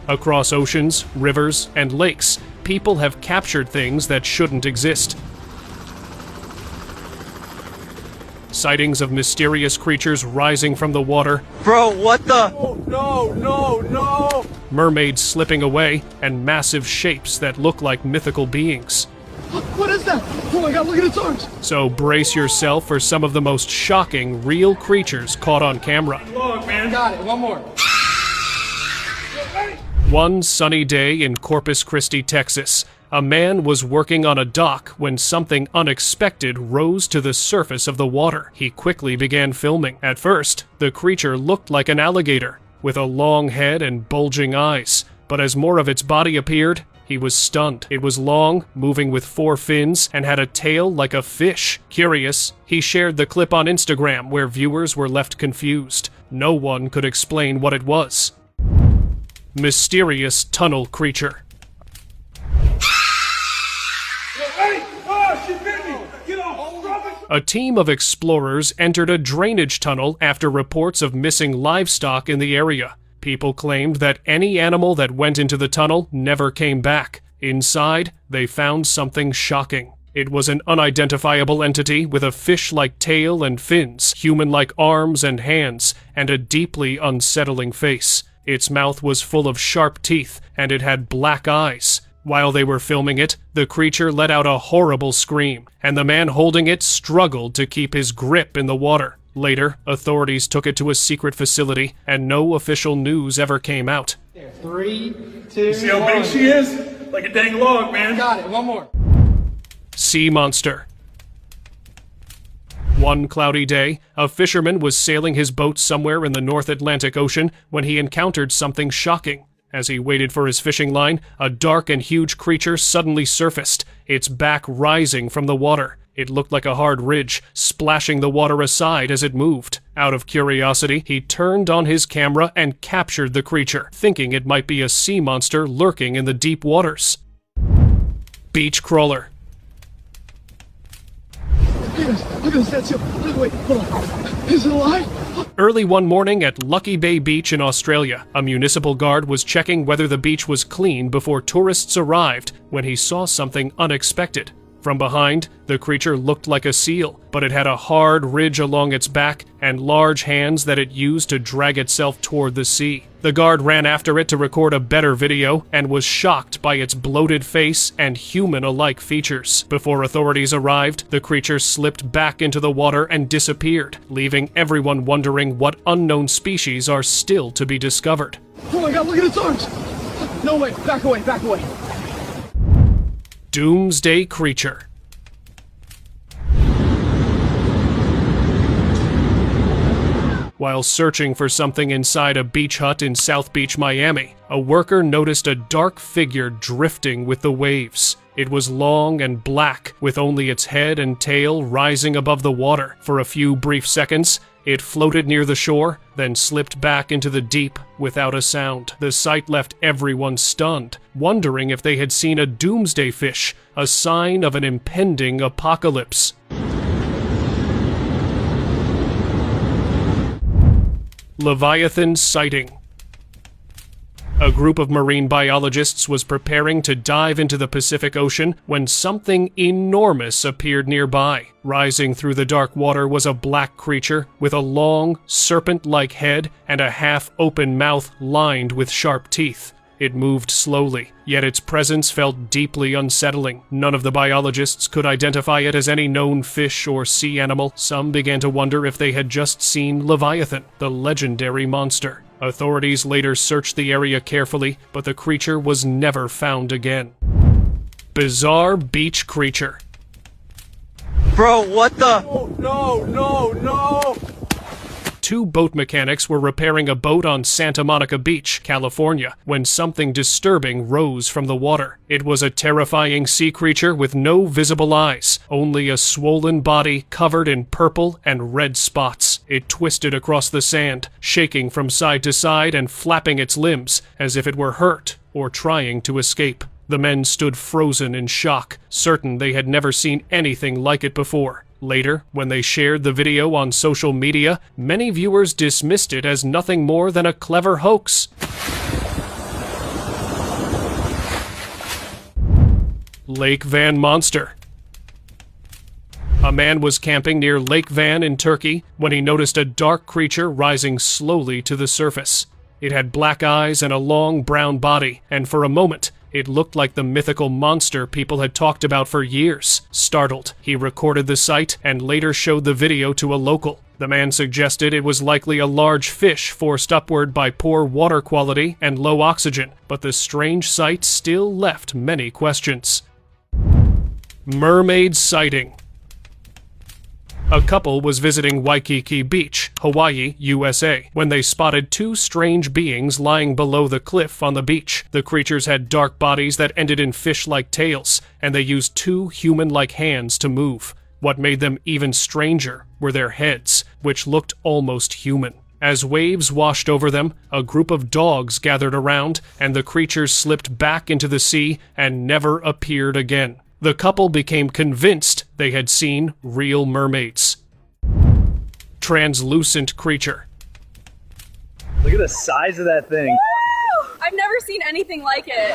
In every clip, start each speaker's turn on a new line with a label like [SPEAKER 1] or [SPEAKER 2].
[SPEAKER 1] Across oceans, rivers, and lakes, people have captured things that shouldn't exist. Sightings of mysterious creatures rising from the water.
[SPEAKER 2] Bro, what the?
[SPEAKER 3] Oh, no!
[SPEAKER 1] Mermaids slipping away, and massive shapes that look like mythical beings.
[SPEAKER 3] What is that? Oh my god, look at its arms!
[SPEAKER 1] So brace yourself for some of the most shocking, real creatures caught on camera.
[SPEAKER 3] Look, man. Got it, one more.
[SPEAKER 1] One sunny day in Corpus Christi, Texas, a man was working on a dock when something unexpected rose to the surface of the water. He quickly began filming. At first, the creature looked like an alligator, with a long head and bulging eyes, but as more of its body appeared, he was stunned. It was long, moving with 4 fins, and had a tail like a fish. Curious, he shared the clip on Instagram where viewers were left confused. No one could explain what it was. Mysterious tunnel creature. A team of explorers entered a drainage tunnel after reports of missing livestock in the area. People claimed that any animal that went into the tunnel never came back. Inside, they found something shocking. It was an unidentifiable entity with a fish-like tail and fins, human-like arms and hands, and a deeply unsettling face. Its mouth was full of sharp teeth, and it had black eyes. While they were filming it, the creature let out a horrible scream, and the man holding it struggled to keep his grip in the water. Later, authorities took it to a secret facility, and no official news ever came out.
[SPEAKER 3] There, 3, 2,
[SPEAKER 4] See how big she is? Like a dang log, man.
[SPEAKER 3] Got it, one more.
[SPEAKER 1] Sea monster. One cloudy day, a fisherman was sailing his boat somewhere in the North Atlantic Ocean when he encountered something shocking. As he waited for his fishing line, a dark and huge creature suddenly surfaced, its back rising from the water. It looked like a hard ridge, splashing the water aside as it moved. Out of curiosity, he turned on his camera and captured the creature, thinking it might be a sea monster lurking in the deep waters. Beach crawler.
[SPEAKER 3] Look at this dead seal. Wait, hold on. Is it alive?
[SPEAKER 1] Early one morning at Lucky Bay Beach in Australia, a municipal guard was checking whether the beach was clean before tourists arrived when he saw something unexpected. From behind, the creature looked like a seal, but it had a hard ridge along its back and large hands that it used to drag itself toward the sea. The guard ran after it to record a better video and was shocked by its bloated face and human-alike features. Before authorities arrived, the creature slipped back into the water and disappeared, leaving everyone wondering what unknown species are still to be discovered.
[SPEAKER 3] Oh my god, look at its arms! No way, back away, back away.
[SPEAKER 1] Doomsday creature. While searching for something inside a beach hut in South Beach, Miami, a worker noticed a dark figure drifting with the waves. It was long and black, with only its head and tail rising above the water. For a few brief seconds, it floated near the shore, then slipped back into the deep without a sound. The sight left everyone stunned, wondering if they had seen a doomsday fish, a sign of an impending apocalypse. Leviathan sighting. A group of marine biologists was preparing to dive into the Pacific Ocean when something enormous appeared nearby. Rising through the dark water was a black creature with a long, serpent-like head and a half-open mouth lined with sharp teeth. It moved slowly, yet its presence felt deeply unsettling. None of the biologists could identify it as any known fish or sea animal. Some began to wonder if they had just seen Leviathan, the legendary monster. Authorities later searched the area carefully, but the creature was never found again. Bizarre beach creature.
[SPEAKER 2] Bro, what the?
[SPEAKER 3] Oh, no!
[SPEAKER 1] Two boat mechanics were repairing a boat on Santa Monica Beach, California, when something disturbing rose from the water. It was a terrifying sea creature with no visible eyes, only a swollen body covered in purple and red spots. It twisted across the sand, shaking from side to side and flapping its limbs as if it were hurt or trying to escape. The men stood frozen in shock, certain they had never seen anything like it before. Later, when they shared the video on social media, many viewers dismissed it as nothing more than a clever hoax. Lake Van monster. A man was camping near Lake Van in Turkey when he noticed a dark creature rising slowly to the surface. It had black eyes and a long brown body, and for a moment, it looked like the mythical monster people had talked about for years. Startled, he recorded the sight and later showed the video to a local. The man suggested it was likely a large fish forced upward by poor water quality and low oxygen, but the strange sight still left many questions. Mermaid sighting. A couple was visiting Waikiki Beach, Hawaii, USA, when they spotted two strange beings lying below the cliff on the beach. The creatures had dark bodies that ended in fish-like tails, and they used two human-like hands to move. What made them even stranger were their heads, which looked almost human. As waves washed over them, a group of dogs gathered around, and the creatures slipped back into the sea and never appeared again. The couple became convinced they had seen real mermaids. Translucent creature.
[SPEAKER 2] Look at the size of that thing.
[SPEAKER 5] Woo! I've never seen anything like it.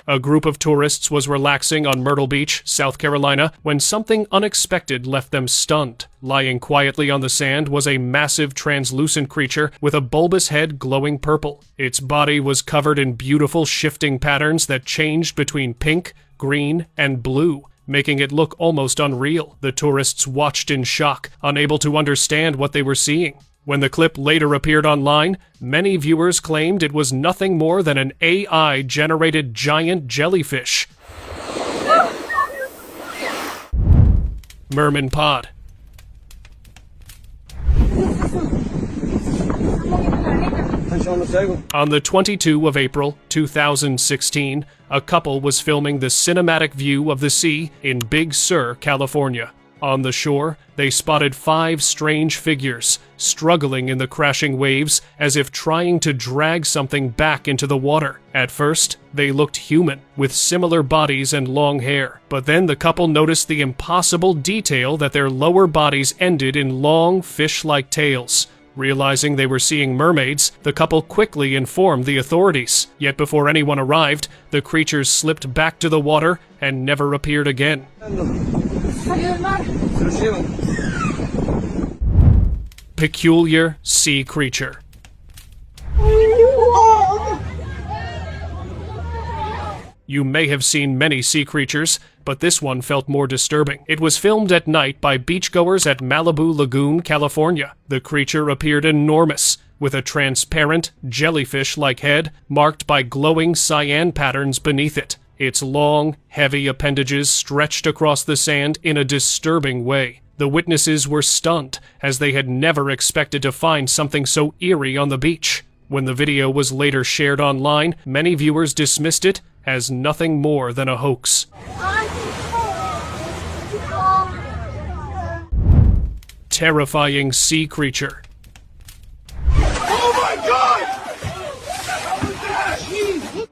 [SPEAKER 1] A group of tourists was relaxing on Myrtle Beach, South Carolina, when something unexpected left them stunned. Lying quietly on the sand was a massive translucent creature with a bulbous head glowing purple. Its body was covered in beautiful shifting patterns that changed between pink, green, and blue, making it look almost unreal. The tourists watched in shock, unable to understand what they were seeing. When the clip later appeared online, many viewers claimed it was nothing more than an AI-generated giant jellyfish. Merman Pod. On the 22 of April, 2016, a couple was filming the cinematic view of the sea in Big Sur, California. On the shore, they spotted 5 strange figures, struggling in the crashing waves as if trying to drag something back into the water. At first, they looked human, with similar bodies and long hair. But then the couple noticed the impossible detail that their lower bodies ended in long, fish-like tails. Realizing they were seeing mermaids, the couple quickly informed the authorities. Yet before anyone arrived, the creatures slipped back to the water and never appeared again. Peculiar sea creature. You may have seen many sea creatures, but this one felt more disturbing. It was filmed at night by beachgoers at Malibu Lagoon, California. The creature appeared enormous, with a transparent, jellyfish-like head marked by glowing cyan patterns beneath it. Its long, heavy appendages stretched across the sand in a disturbing way. The witnesses were stunned, as they had never expected to find something so eerie on the beach. When the video was later shared online, many viewers dismissed it as nothing more than a hoax. Terrifying sea creature.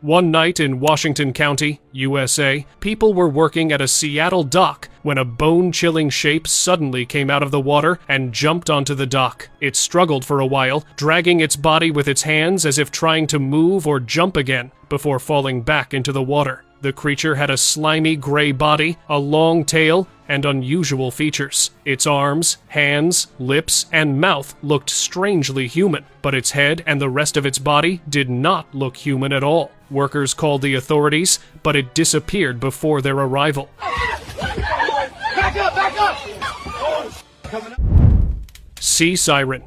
[SPEAKER 1] One night in Washington County, USA, people were working at a Seattle dock when a bone-chilling shape suddenly came out of the water and jumped onto the dock. It struggled for a while, dragging its body with its hands as if trying to move or jump again, before falling back into the water. The creature had a slimy gray body, a long tail, and unusual features. Its arms, hands, lips, and mouth looked strangely human, but its head and the rest of its body did not look human at all. Workers called the authorities, but it disappeared before their arrival.
[SPEAKER 3] Back up! Back up!
[SPEAKER 1] Sea siren.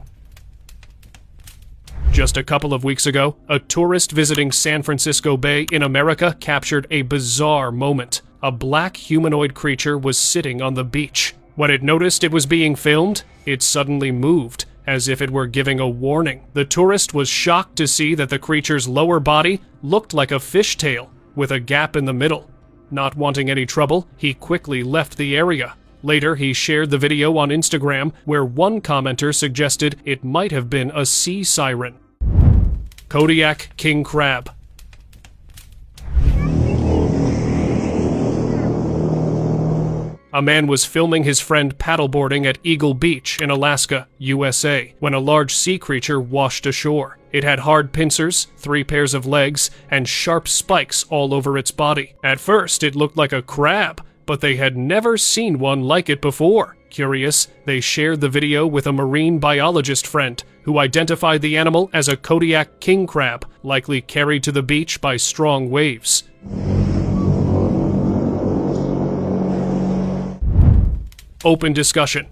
[SPEAKER 1] Just a couple of weeks ago, a tourist visiting San Francisco Bay in America captured a bizarre moment. A black humanoid creature was sitting on the beach. When it noticed it was being filmed, it suddenly moved, as if it were giving a warning. The tourist was shocked to see that the creature's lower body looked like a fishtail, with a gap in the middle. Not wanting any trouble, he quickly left the area. Later, he shared the video on Instagram, where one commenter suggested it might have been a sea siren. Kodiak king crab. A man was filming his friend paddleboarding at Eagle Beach in Alaska, USA, when a large sea creature washed ashore. It had hard pincers, 3 pairs of legs, and sharp spikes all over its body. At first, it looked like a crab, but they had never seen one like it before. Curious, they shared the video with a marine biologist friend, who identified the animal as a Kodiak king crab, likely carried to the beach by strong waves. Open discussion.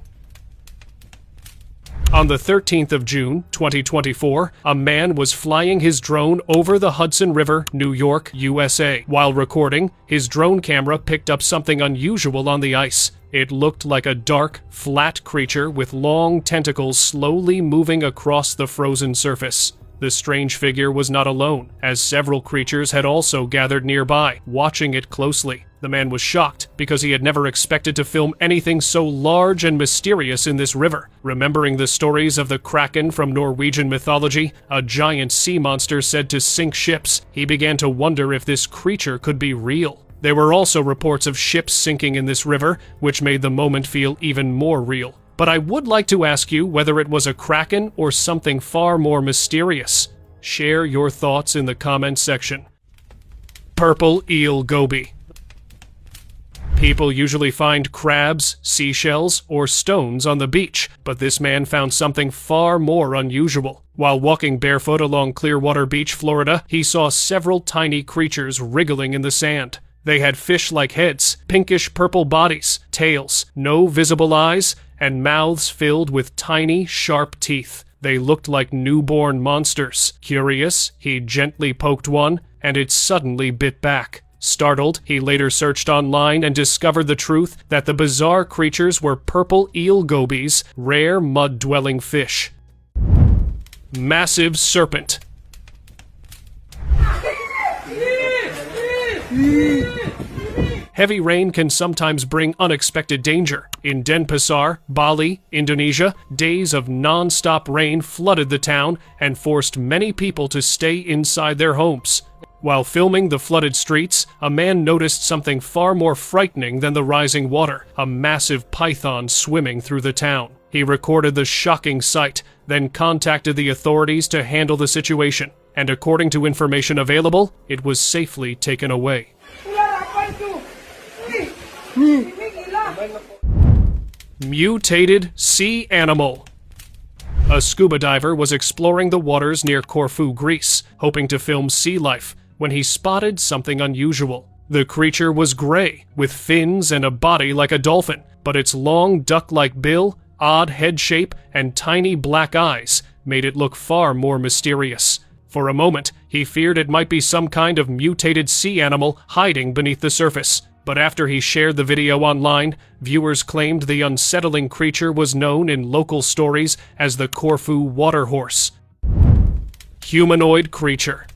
[SPEAKER 1] On the 13th of June, 2024, a man was flying his drone over the Hudson River, New York, USA. While recording, his drone camera picked up something unusual on the ice. It looked like a dark, flat creature with long tentacles slowly moving across the frozen surface. The strange figure was not alone, as several creatures had also gathered nearby, watching it closely. The man was shocked because he had never expected to film anything so large and mysterious in this river. Remembering the stories of the Kraken from Norwegian mythology, a giant sea monster said to sink ships, he began to wonder if this creature could be real. There were also reports of ships sinking in this river, which made the moment feel even more real. But I would like to ask you whether it was a kraken or something far more mysterious. Share your thoughts in the comments section. Purple eel goby. People usually find crabs, seashells, or stones on the beach, but this man found something far more unusual. While walking barefoot along Clearwater Beach, Florida, he saw several tiny creatures wriggling in the sand. They had fish-like heads, pinkish-purple bodies, tails, no visible eyes, and mouths filled with tiny, sharp teeth. They looked like newborn monsters. Curious, he gently poked one, and it suddenly bit back. Startled, he later searched online and discovered the truth that the bizarre creatures were purple eel gobies, rare mud-dwelling fish. Massive serpent. Heavy rain can sometimes bring unexpected danger. In Denpasar, Bali, Indonesia, days of non-stop rain flooded the town and forced many people to stay inside their homes. While filming the flooded streets, a man noticed something far more frightening than the rising water, a massive python swimming through the town. He recorded the shocking sight, then contacted the authorities to handle the situation, and according to information available, it was safely taken away. Mutated sea animal. A scuba diver was exploring the waters near Corfu, Greece, hoping to film sea life, when he spotted something unusual. The creature was gray, with fins and a body like a dolphin, but its long duck-like bill, odd head shape, and tiny black eyes made it look far more mysterious. For a moment, he feared it might be some kind of mutated sea animal hiding beneath the surface. But after he shared the video online, viewers claimed the unsettling creature was known in local stories as the Corfu water horse. Humanoid creature.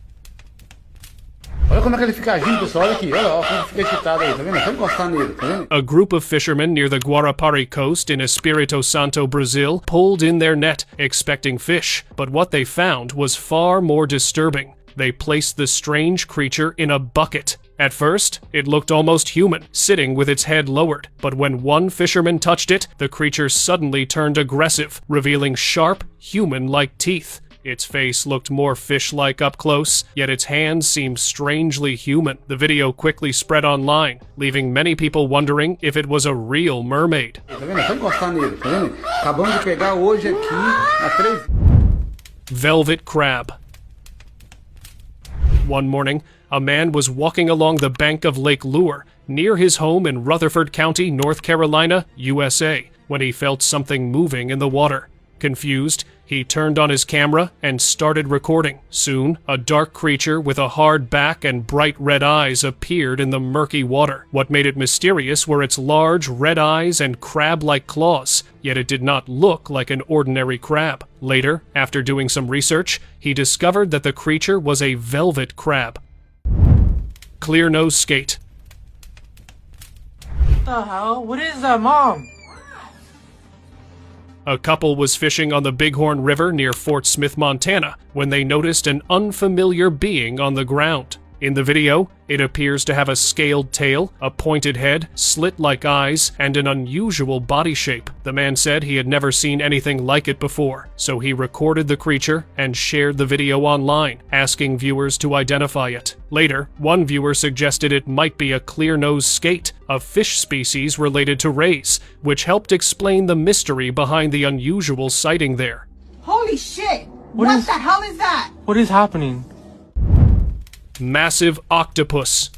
[SPEAKER 3] Olha como é que ele fica agindo, pessoal. Olha aqui, olha como fica excitado aí, tá vendo? Só encostar nele, tá vendo?
[SPEAKER 1] A group of fishermen near the Guarapari coast in Espírito Santo, Brazil, pulled in their net, expecting fish. But what they found was far more disturbing. They placed the strange creature in a bucket. At first, it looked almost human, sitting with its head lowered, but when one fisherman touched it, the creature suddenly turned aggressive, revealing sharp, human-like teeth. Its face looked more fish-like up close, yet its hands seemed strangely human. The video quickly spread online, leaving many people wondering if it was a real mermaid.
[SPEAKER 3] Tá vendo? Só encostar nele, tá vendo? Acabamos de pegar hoje aqui a 3.
[SPEAKER 1] Velvet crab. One morning, a man was walking along the bank of Lake Lure, near his home in Rutherford County, North Carolina, USA, when he felt something moving in the water. Confused, he turned on his camera and started recording. Soon, a dark creature with a hard back and bright red eyes appeared in the murky water. What made it mysterious were its large red eyes and crab-like claws, yet it did not look like an ordinary crab. Later, after doing some research, he discovered that the creature was a velvet crab. Clear nose skate.
[SPEAKER 6] What the hell? What is that, Mom?
[SPEAKER 1] A couple was fishing on the Bighorn River near Fort Smith, Montana, when they noticed an unfamiliar being on the ground. In the video, it appears to have a scaled tail, a pointed head, slit-like eyes, and an unusual body shape. The man said he had never seen anything like it before, so he recorded the creature and shared the video online, asking viewers to identify it. Later, one viewer suggested it might be a clear-nosed skate, a fish species related to rays, which helped explain the mystery behind the unusual sighting there.
[SPEAKER 7] Holy shit! What the hell is that?
[SPEAKER 6] What is happening?
[SPEAKER 1] Massive octopus.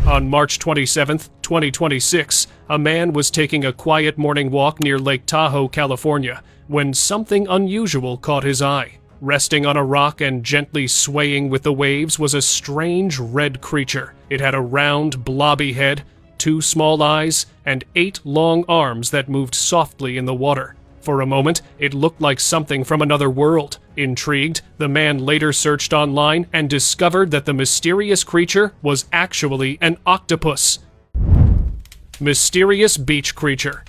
[SPEAKER 1] On March 27, 2026, a man was taking a quiet morning walk near Lake Tahoe, California, when something unusual caught his eye. Resting on a rock and gently swaying with the waves was a strange red creature. It had a round, blobby head, 2 small eyes, and 8 long arms that moved softly in the water. For a moment, it looked like something from another world. Intrigued, the man later searched online and discovered that the mysterious creature was actually an octopus. Mysterious beach creature.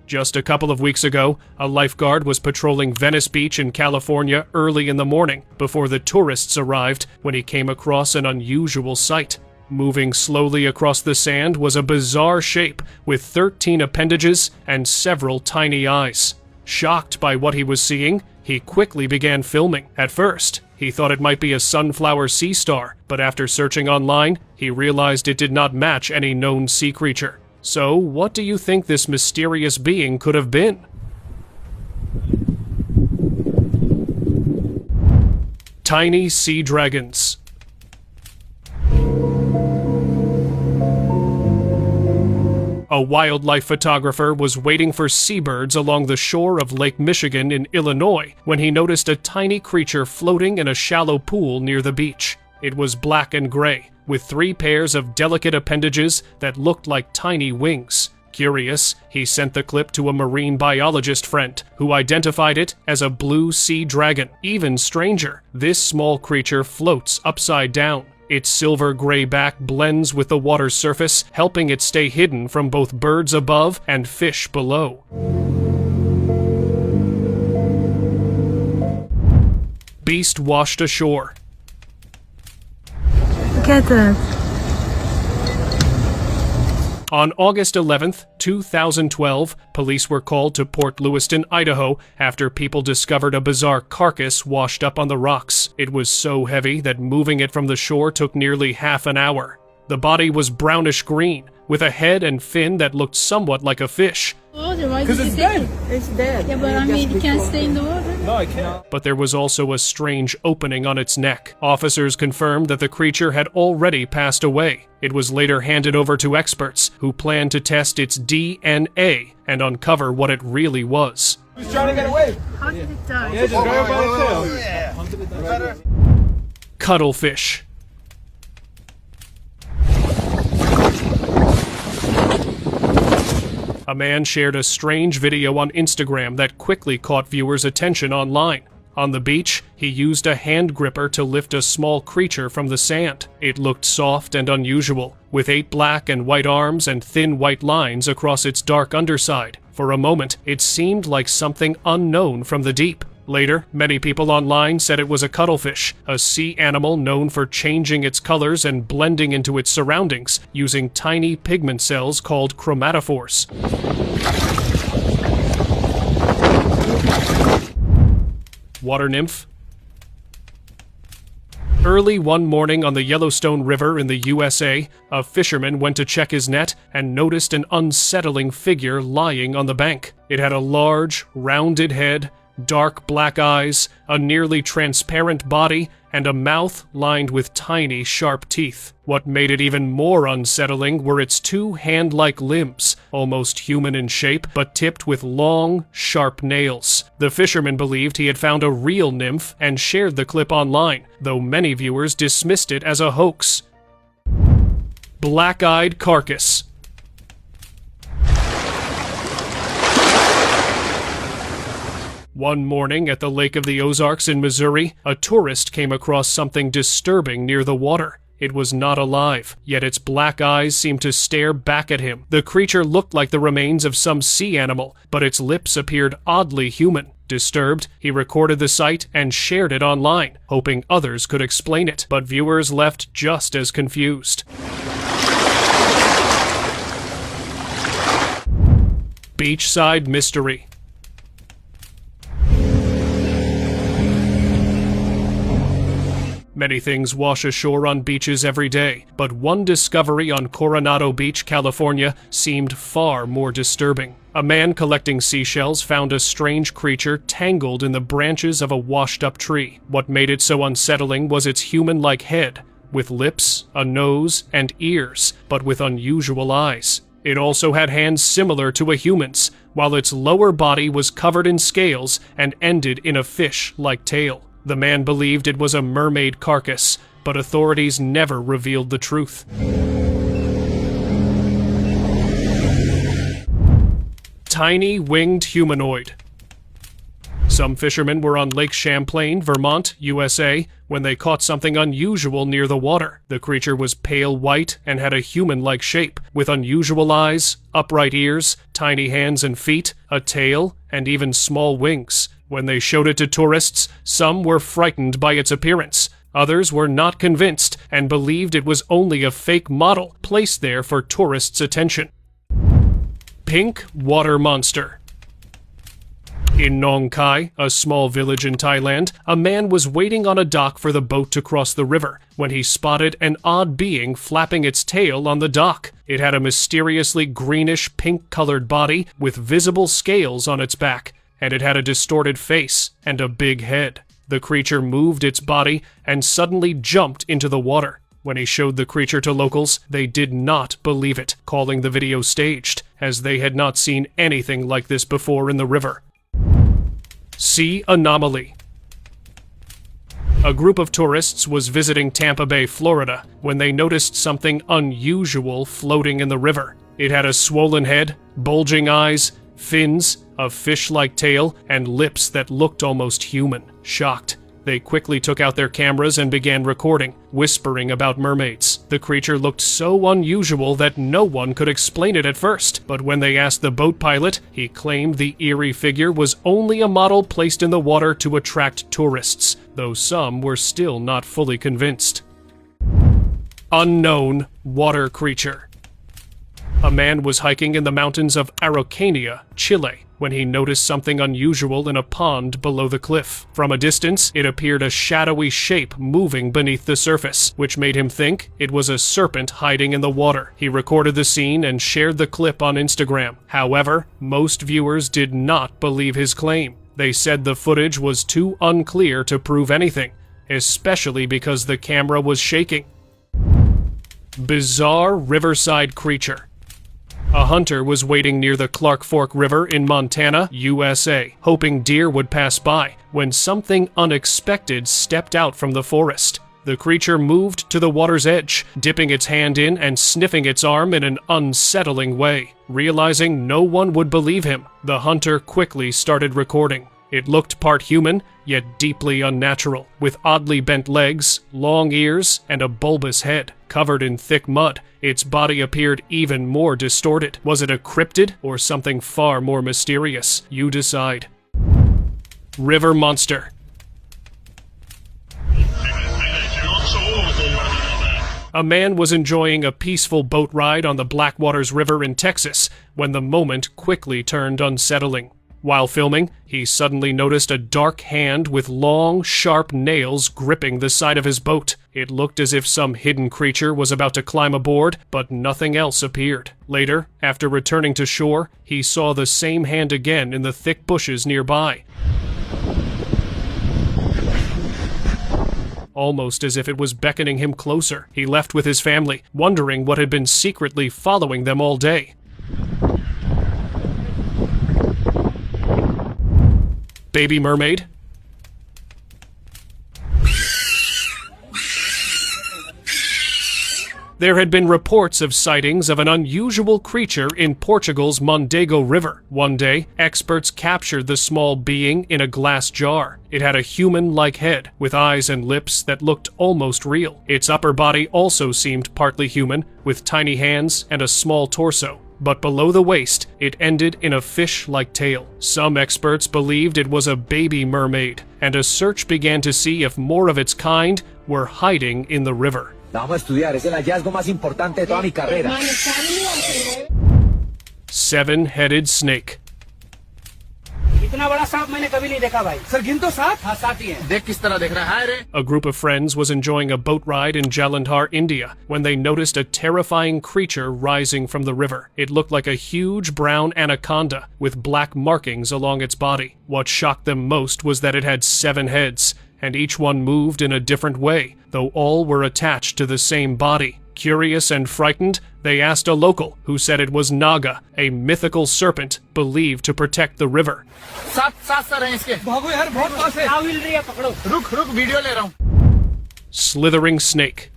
[SPEAKER 1] Just a couple of weeks ago, a lifeguard was patrolling Venice Beach in California early in the morning before the tourists arrived when he came across an unusual sight. Moving slowly across the sand was a bizarre shape with 13 appendages and several tiny eyes. Shocked by what he was seeing, he quickly began filming. At first, he thought it might be a sunflower sea star, but after searching online, he realized it did not match any known sea creature. So, what do you think this mysterious being could have been? Tiny sea dragons. A wildlife photographer was waiting for seabirds along the shore of Lake Michigan in Illinois when he noticed a tiny creature floating in a shallow pool near the beach. It was black and gray, with 3 pairs of delicate appendages that looked like tiny wings. Curious, he sent the clip to a marine biologist friend, who identified it as a blue sea dragon. Even stranger, this small creature floats upside down. Its silver-gray back blends with the water's surface, helping it stay hidden from both birds above and fish below. Beast washed ashore.
[SPEAKER 8] Look at that.
[SPEAKER 1] On August 11th, 2012, police were called to Port Lewiston, Idaho, after people discovered a bizarre carcass washed up on the rocks. It was so heavy that moving it from the shore took nearly half an hour. The body was brownish-green, with a head and fin that looked somewhat like a fish.
[SPEAKER 4] Because it's dead.
[SPEAKER 8] It's dead.
[SPEAKER 5] Yeah, but I mean, it can't stay in the water.
[SPEAKER 4] No, I can't.
[SPEAKER 1] But there was also a strange opening on its neck. Officers confirmed that the creature had already passed away. It was later handed over to experts, who planned to test its DNA and uncover what it really was.
[SPEAKER 4] Who's trying to get away?
[SPEAKER 8] How did it die?
[SPEAKER 4] Yeah, just grab it by the tail.
[SPEAKER 1] Cuttlefish. A man shared a strange video on Instagram that quickly caught viewers' attention online. On the beach, he used a hand gripper to lift a small creature from the sand. It looked soft and unusual, with 8 black and white arms and thin white lines across its dark underside. For a moment, it seemed like something unknown from the deep. Later, many people online said it was a cuttlefish, a sea animal known for changing its colors and blending into its surroundings using tiny pigment cells called chromatophores. Water nymph. Early one morning on the Yellowstone River in the USA, a fisherman went to check his net and noticed an unsettling figure lying on the bank. It had a large, rounded head, dark black eyes, a nearly transparent body, and a mouth lined with tiny, sharp teeth. What made it even more unsettling were its 2 hand-like limbs, almost human in shape, but tipped with long, sharp nails. The fisherman believed he had found a real nymph and shared the clip online, though many viewers dismissed it as a hoax. Black-eyed carcass. One morning at the Lake of the Ozarks in Missouri, a tourist came across something disturbing near the water. It was not alive, yet its black eyes seemed to stare back at him. The creature looked like the remains of some sea animal, but its lips appeared oddly human. Disturbed, he recorded the sight and shared it online, hoping others could explain it, but viewers left just as confused. Beachside mystery. Many things wash ashore on beaches every day, but one discovery on Coronado Beach, California, seemed far more disturbing. A man collecting seashells found a strange creature tangled in the branches of a washed-up tree. What made it so unsettling was its human-like head, with lips, a nose, and ears, but with unusual eyes. It also had hands similar to a human's, while its lower body was covered in scales and ended in a fish-like tail. The man believed it was a mermaid carcass, but authorities never revealed the truth. Tiny winged humanoid. Some fishermen were on Lake Champlain, Vermont, USA, when they caught something unusual near the water. The creature was pale white and had a human-like shape, with unusual eyes, upright ears, tiny hands and feet, a tail, and even small wings. When they showed it to tourists, some were frightened by its appearance. Others were not convinced and believed it was only a fake model placed there for tourists' attention. Pink water monster. In Nong Khai, a small village in Thailand, a man was waiting on a dock for the boat to cross the river when he spotted an odd being flapping its tail on the dock. It had a mysteriously greenish pink-colored body with visible scales on its back, and it had a distorted face and a big head. The creature moved its body and suddenly jumped into the water. When he showed the creature to locals, they did not believe it, calling the video staged, as they had not seen anything like this before in the river. Sea anomaly. A group of tourists was visiting Tampa Bay, Florida, when they noticed something unusual floating in the river. It had a swollen head, bulging eyes, fins, a fish-like tail, and lips that looked almost human. Shocked, they quickly took out their cameras and began recording, whispering about mermaids. The creature looked so unusual that no one could explain it at first, but when they asked the boat pilot, he claimed the eerie figure was only a model placed in the water to attract tourists, though some were still not fully convinced. Unknown water creature. A man was hiking in the mountains of Araucania, Chile, when he noticed something unusual in a pond below the cliff. From a distance, it appeared a shadowy shape moving beneath the surface, which made him think it was a serpent hiding in the water. He recorded the scene and shared the clip on Instagram. However, most viewers did not believe his claim. They said the footage was too unclear to prove anything, especially because the camera was shaking. Bizarre riverside creature. A hunter was waiting near the Clark Fork River in Montana, USA, hoping deer would pass by, when something unexpected stepped out from the forest. The creature moved to the water's edge, dipping its hand in and sniffing its arm in an unsettling way. Realizing no one would believe him, the hunter quickly started recording. It looked part human, yet deeply unnatural, with oddly bent legs, long ears, and a bulbous head. Covered in thick mud, its body appeared even more distorted. Was it a cryptid or something far more mysterious? You decide. River monster. A man was enjoying a peaceful boat ride on the Blackwaters River in Texas when the moment quickly turned unsettling. While filming, he suddenly noticed a dark hand with long, sharp nails gripping the side of his boat. It looked as if some hidden creature was about to climb aboard, but nothing else appeared. Later, after returning to shore, he saw the same hand again in the thick bushes nearby. Almost as if it was beckoning him closer. He left with his family, wondering what had been secretly following them all day. Baby mermaid. There had been reports of sightings of an unusual creature in Portugal's Mondego River. One day, experts captured the small being in a glass jar. It had a human-like head, with eyes and lips that looked almost real. Its upper body also seemed partly human, with tiny hands and a small torso. but below the waist, it ended in a fish-like tail. Some experts believed it was a baby mermaid, and a search began to see if more of its kind were hiding in the river.
[SPEAKER 9] Vamos a estudiar, es el hallazgo más importante de toda mi carrera.
[SPEAKER 1] Seven-headed snake.
[SPEAKER 3] देख किस तरह देख रहा है रे
[SPEAKER 1] A group of friends was enjoying a boat ride in Jalandhar, India, when they noticed a terrifying creature rising from the river. It looked like a huge brown anaconda with black markings along its body. What shocked them most was that it had 7 heads, and each one moved in a different way, though all were attached to the same body. Curious and frightened, they asked a local, who said it was Naga, a mythical serpent believed to protect the river.
[SPEAKER 3] साथ साथ sir हैं इसके भागो यार बहुत पास है रुक रुक वीडियो ले रहा हूँ
[SPEAKER 1] Slithering snake.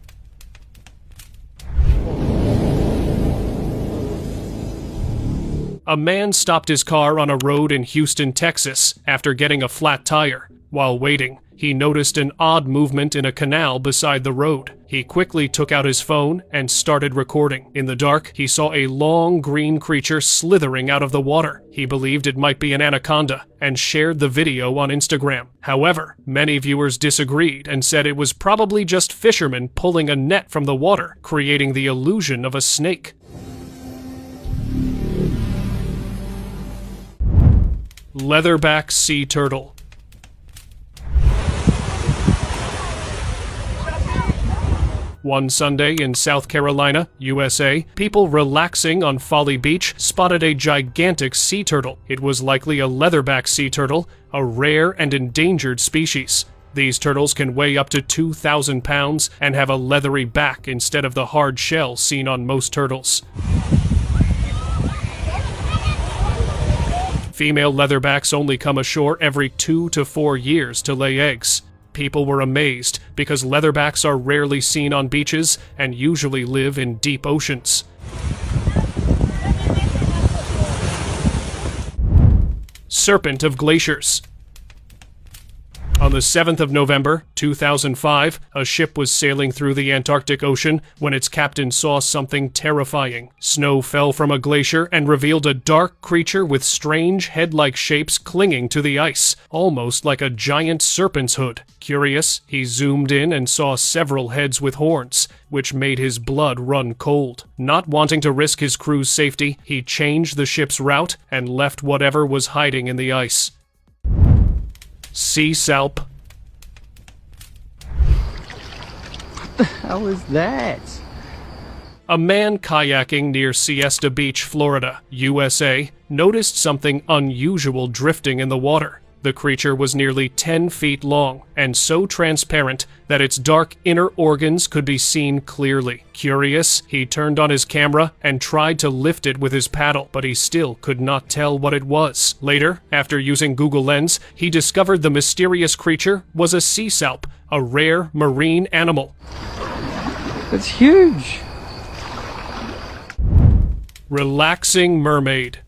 [SPEAKER 1] A man stopped his car on a road in Houston, Texas, after getting a flat tire. While waiting, he noticed an odd movement in a canal beside the road. He quickly took out his phone and started recording. In the dark, he saw a long green creature slithering out of the water. He believed it might be an anaconda and shared the video on Instagram. However, many viewers disagreed and said it was probably just fishermen pulling a net from the water, creating the illusion of a snake. Leatherback sea turtle. One Sunday in South Carolina, USA, people relaxing on Folly Beach spotted a gigantic sea turtle. It was likely a leatherback sea turtle, a rare and endangered species. These turtles can weigh up to 2,000 pounds and have a leathery back instead of the hard shell seen on most turtles. Female leatherbacks only come ashore every 2 to 4 years to lay eggs. People were amazed because leatherbacks are rarely seen on beaches and usually live in deep oceans. Serpent of glaciers. On the 7th of November, 2005, a ship was sailing through the Antarctic Ocean when its captain saw something terrifying. Snow fell from a glacier and revealed a dark creature with strange head-like shapes clinging to the ice, almost like a giant serpent's hood. Curious, he zoomed in and saw several heads with horns, which made his blood run cold. Not wanting to risk his crew's safety, he changed the ship's route and left whatever was hiding in the ice. Sea salp.
[SPEAKER 10] What the hell is that?
[SPEAKER 1] A man kayaking near Siesta Beach, Florida, USA, noticed something unusual drifting in the water. The creature was nearly 10 feet long and so transparent that its dark inner organs could be seen clearly. Curious, he turned on his camera and tried to lift it with his paddle, but he still could not tell what it was. Later, after using Google Lens, he discovered the mysterious creature was a sea salp, a rare marine animal.
[SPEAKER 10] It's huge.
[SPEAKER 1] Relaxing mermaid.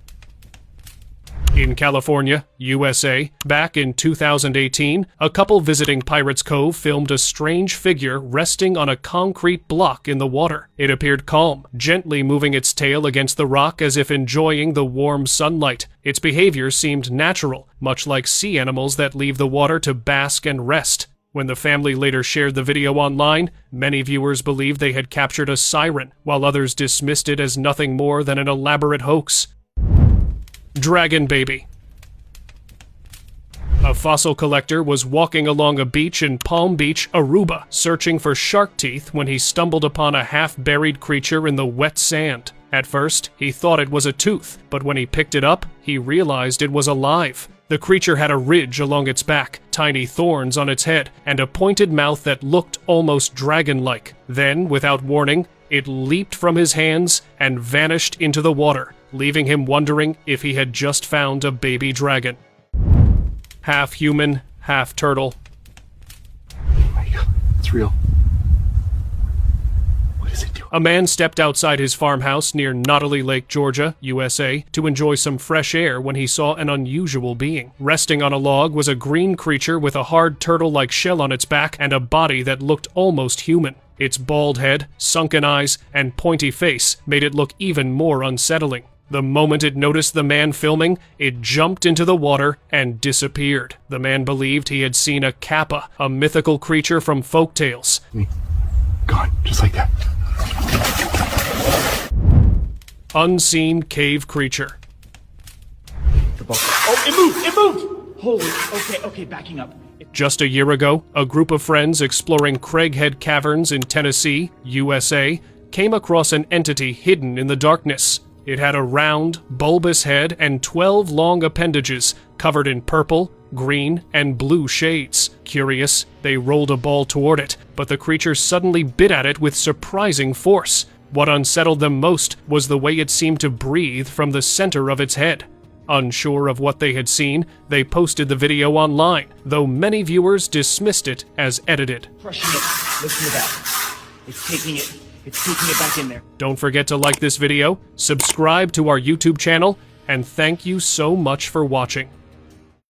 [SPEAKER 1] In California, USA, back in 2018, a couple visiting Pirates Cove filmed a strange figure resting on a concrete block in the water. It appeared calm, gently moving its tail against the rock as if enjoying the warm sunlight. Its behavior seemed natural, much like sea animals that leave the water to bask and rest. When the family later shared the video online, many viewers believed they had captured a siren, while others dismissed it as nothing more than an elaborate hoax. Dragon baby. A fossil collector was walking along a beach in Palm Beach, Aruba, searching for shark teeth when he stumbled upon a half-buried creature in the wet sand. At first, he thought it was a tooth, but when he picked it up, he realized it was alive. The creature had a ridge along its back, tiny thorns on its head, and a pointed mouth that looked almost dragon-like. Then, without warning, it leaped from his hands and vanished into the water, leaving him wondering if he had just found a baby dragon. Half human, half turtle.
[SPEAKER 11] It's real. What is it doing?
[SPEAKER 1] A man stepped outside his farmhouse near Nautilus Lake, Georgia, USA, to enjoy some fresh air when he saw an unusual being. Resting on a log was a green creature with a hard turtle-like shell on its back and a body that looked almost human. Its bald head, sunken eyes, and pointy face made it look even more unsettling. The moment it noticed the man filming, it jumped into the water and disappeared. The man believed he had seen a kappa, a mythical creature from folktales.
[SPEAKER 3] Gone, just like that.
[SPEAKER 1] Unseen cave creature.
[SPEAKER 11] Oh, it moved! Holy, okay, backing up.
[SPEAKER 1] Just a year ago, a group of friends exploring Craighead Caverns in Tennessee, USA, came across an entity hidden in the darkness. It had a round, bulbous head and 12 long appendages covered in purple, green, and blue shades. Curious, they rolled a ball toward it, but the creature suddenly bit at it with surprising force. What unsettled them most was the way it seemed to breathe from the center of its head. Unsure of what they had seen, they posted the video online, though many viewers dismissed it as edited.
[SPEAKER 11] Crushing it. Listen to that. It's taking it back in there.
[SPEAKER 1] Don't forget to like this video, subscribe to our YouTube channel, and thank you so much for watching.